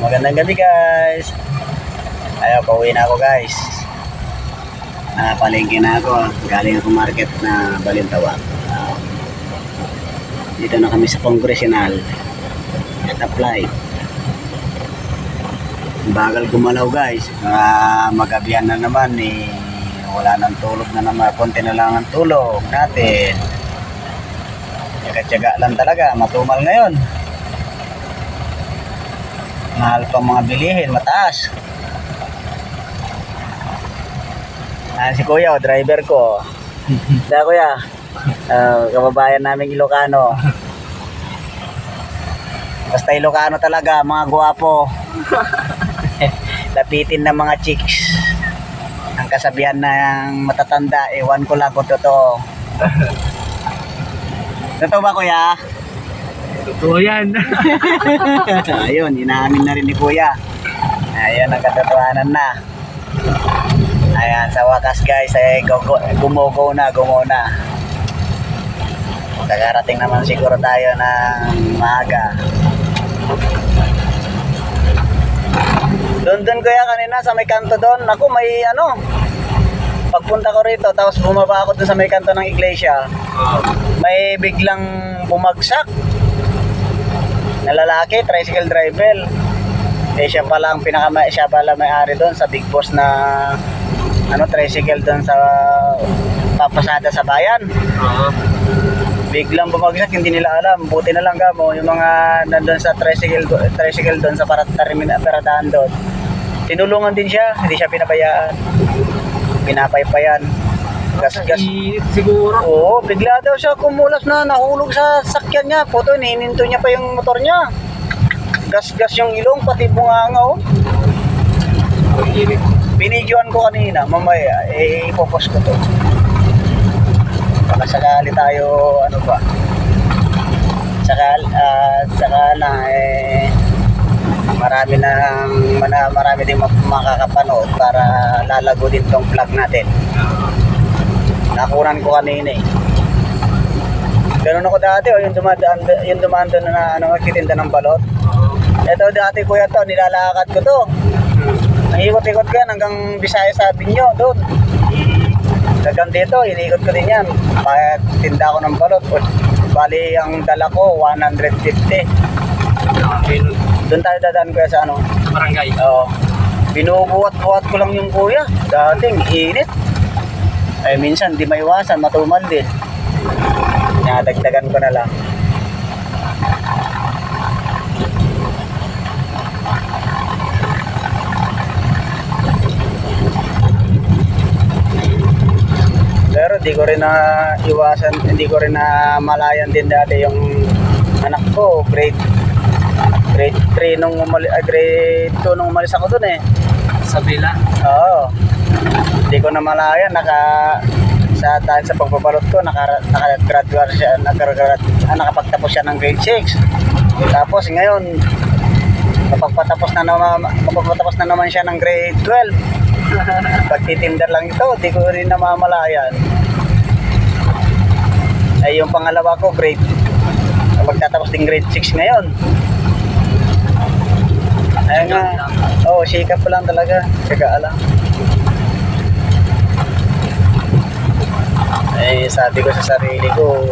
Magandang gabi guys. Ayaw, pauwi na ako guys. Palengke na ako. Galing ako market na Balintawak. Dito na kami sa Congressional at apply. Bagal gumalaw guys. Magabihan na naman eh. Wala nang tulog na naman. Konti na lang ang tulog natin. Tsaga-tsaga lang talaga. Matumal ngayon. Mahal pa mga bilihin, mataas. Si kuya, driver ko. Dahil kuya, kababayan namin Ilocano. Basta Ilocano talaga, mga guwapo. Lapitin ng mga chicks. Ang kasabihan ng matatanda, ewan ko lang kung totoo. Totoo ba kuya? Totoo yan. Ayun, inaamin na rin ni kuya. Ayun, ang katotohanan na. Ayan, sa wakas guys, ay gumo na. Kakarating naman siguro tayo ng maaga. Doon kuya kanina sa may kanto doon. Ako may pagpunta ko rito, tapos bumaba ako doon sa may kanto ng iglesia. May biglang bumagsak na lalaki, tricycle driver. Siya pala may-ari doon sa big boss na tricycle doon sa papasada sa bayan. Biglang bumagsak, hindi nila alam. Buti na lang kamo yung mga nandun sa tricycle doon sa paradaan doon. Tinulungan din siya, hindi siya pinabayaan. Pinapaypayan. Gas. Siguro. Oo, bigla daw siya kumulas na nahulog sa sakyan niya. Puto, hininto niya pa yung motor niya. Gas yung ilong, pati bunganga oh. Binidyoan ko kanina, mamaya, ipopost ko to. Baka sakali tayo, marami din makakapanood para lalago din tong vlog natin. Nakunan ko kanina eh. Ganun ako dati yung dumaan doon na nagtitinda ng balot. Ito dati kuya to, nilalakad ko to. Nangikot-ikot ko yan hanggang Visayas Avenue doon. Hanggang dito, inikot ko din yan. Tinda ko ng balot. Bali, ang dala ko, 150. Doon tayo dadaan kuya sa Barangay. Oo. Binubuhat-buhat ko lang yung kuya. Dating init. Ay minsan di maiwasan, matumal din. Dagdagan ko na lang. Pero di ko rin na iwasan, hindi ko rin na malayan din dati yung anak ko, grade 3 grade 2 nung umalis ako dun eh. Sa Bila. Oo. Hindi ko na malayan, dahil sa pagbabalot ko, nakagraduate siya, nakapagtapos siya ng grade 6. Tapos ngayon, mapagpatapos na naman siya ng grade 12. Pagtitinda lang ito, di ko rin namamalayan. Ay yung pangalawa ko, magtatapos din grade 6 ngayon. Ayun nga, sikap pa lang talaga, tsaga lang. Sabi ko sa sarili ko,